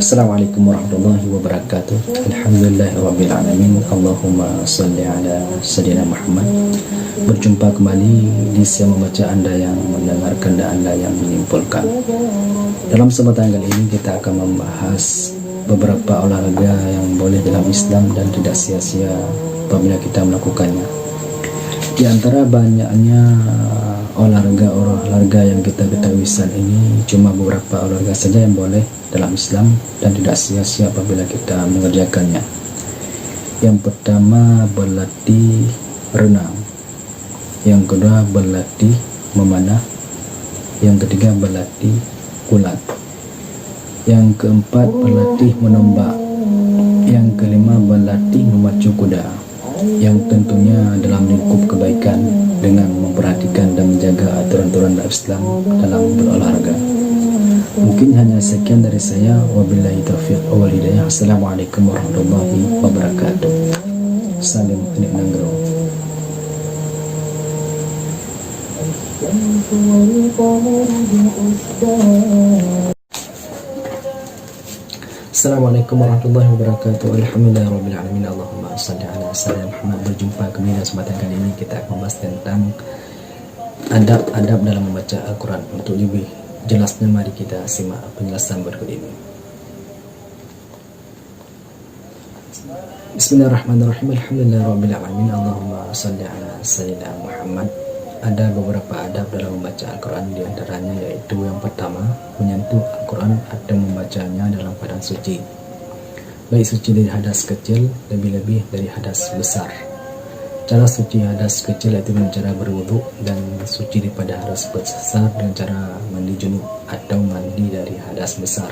Assalamualaikum warahmatullahi wabarakatuh. Alhamdulillahirrabbilalamin. Allahumma salli ala Sayyidina Muhammad. Berjumpa kembali di Siang Membaca, Anda yang mendengarkan dan Anda yang menyimpulkan. Dalam kesempatan kali ini kita akan membahas beberapa olahraga yang boleh dalam Islam dan tidak sia-sia apabila kita melakukannya. Di antara banyaknya olahraga yang kita ketahui saat ini, cuma beberapa olahraga saja yang boleh dalam Islam dan tidak sia-sia apabila kita mengerjakannya. Yang pertama, berlatih renang. Yang kedua, berlatih memanah. Yang ketiga, berlatih gulat. Yang keempat, berlatih menembak. Yang kelima, berlatih memacu kuda, yang tentunya dalam lingkup kebaikan dengan memperhatikan dan menjaga aturan-aturan Islam dalam berolahraga. Mungkin hanya sekian dari saya. Wabillahi taufiq wal hidayah. Assalamualaikum warahmatullahi wabarakatuh. Salim Anik Nanggro. Assalamualaikum warahmatullahi wabarakatuh. Alhamdulillahirrabbilalamin. Allahumma salli ala Sayyidina Muhammad. Berjumpa kembali dalam kesempatan kali ini kita akan membahas tentang adab-adab dalam membaca Al-Quran. Untuk lebih jelasnya mari kita simak penjelasan berikut ini. Bismillahirrahmanirrahim. Alhamdulillahirrabbilalamin. Allahumma salli ala Sayyidina Muhammad. Ada beberapa adab dalam membaca Al-Quran, di antaranya yaitu yang pertama, menyentuh Al-Quran atau membacanya dalam keadaan suci, baik suci dari hadas kecil, lebih-lebih dari hadas besar. Cara suci hadas kecil yaitu dengan cara berwudu, dan suci daripada hadas besar dengan cara mandi junub atau mandi dari hadas besar,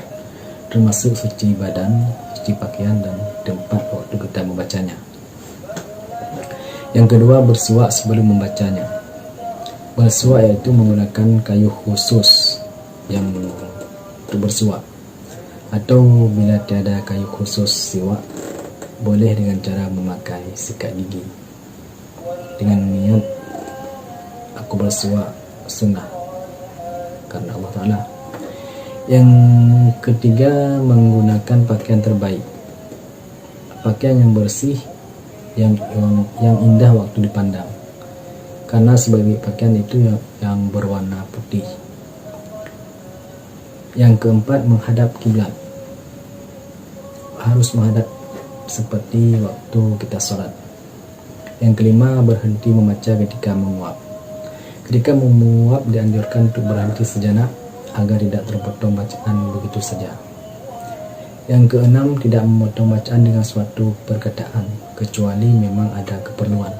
termasuk suci badan, suci pakaian, dan tempat waktu kita membacanya. Yang kedua, bersuak sebelum membacanya. Bersuak yaitu menggunakan kayu khusus yang untuk bersuak, atau bila tiada kayu khusus siwak, boleh dengan cara memakai sikat gigi dengan niat aku bersuak sunnah karena Allah Ta'ala. Yang ketiga, menggunakan pakaian terbaik, pakaian yang bersih, yang indah waktu dipandang, karena sebagai pakaian itu yang berwarna putih. Yang keempat, menghadap kiblat, harus menghadap seperti waktu kita sholat. Yang kelima, berhenti membaca ketika menguap. Ketika menguap dianjurkan untuk berhenti sejenak agar tidak terpotong bacaan begitu saja. Yang keenam, tidak memotong bacaan dengan suatu perkataan kecuali memang ada keperluan.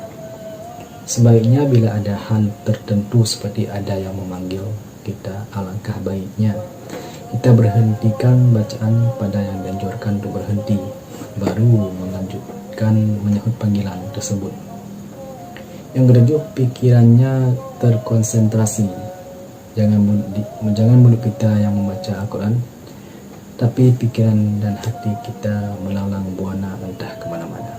Sebaiknya bila ada hal tertentu seperti ada yang memanggil kita, alangkah baiknya kita berhentikan bacaan pada yang dianjurkan untuk berhenti, baru melanjutkan menyahut panggilan tersebut. Yang ketujuh, pikirannya terkonsentrasi. Jangan mulut kita yang membaca Al-Quran, tapi pikiran dan hati kita melalang buana entah kemana-mana.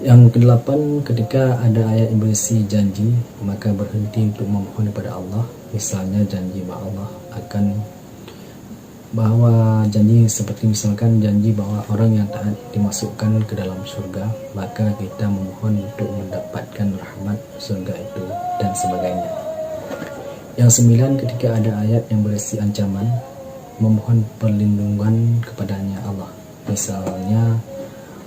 Yang kedelapan, ketika ada ayat yang berisi janji, maka berhenti untuk memohon kepada Allah. Misalnya janji Allah bahwa janji seperti misalkan janji bahwa orang yang taat dimasukkan ke dalam surga, maka kita memohon untuk mendapatkan rahmat surga itu dan sebagainya. Yang sembilan, ketika ada ayat yang berisi ancaman, memohon perlindungan kepadanya Allah. Misalnya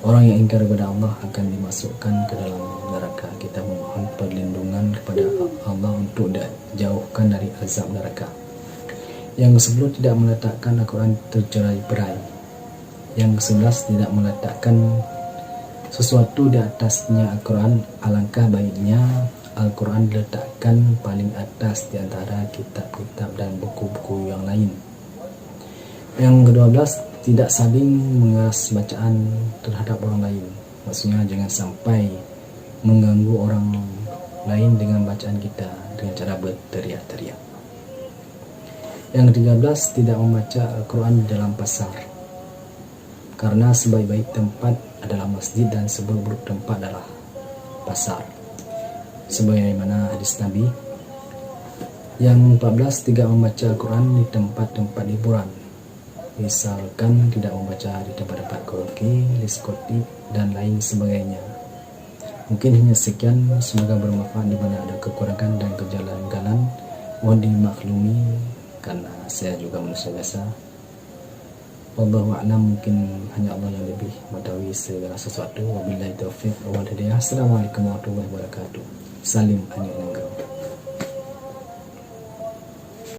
orang yang ingkar kepada Allah akan dimasukkan ke dalam neraka. Kita memohon perlindungan kepada Allah untuk dijauhkan dari azab neraka. Yang ke-10, tidak meletakkan Al-Quran tercerai-berai. Yang ke-11, tidak meletakkan sesuatu di atasnya Al-Quran. Alangkah baiknya Al-Quran diletakkan paling atas di antara kitab-kitab dan buku-buku yang lain. Yang ke-12, tidak saling mengeras bacaan terhadap orang lain. Maksudnya jangan sampai mengganggu orang lain dengan bacaan kita dengan cara berteriak-teriak. Yang ke-13, tidak membaca Al-Quran dalam pasar, karena sebaik-baik tempat adalah masjid dan seburuk-buruk tempat adalah pasar, sebagaimana hadis Nabi. Yang 14, tidak membaca Al-Quran di tempat-tempat hiburan, misalkan tidak membaca di tempat-tempat karaoke, diskotik, dan lain sebagainya. Mungkin hanya sekian, semoga bermanfaat. Di mana ada kekurangan dan kejanggalan mohon dimaklumi karena saya juga manusia biasa. Wallahu a'lam, mungkin hanya Allah yang lebih mengetahui segala sesuatu. Wabillahi taufiq wal hidayah. Assalamualaikum warahmatullahi wabarakatuh. Salim Ani Nanggau.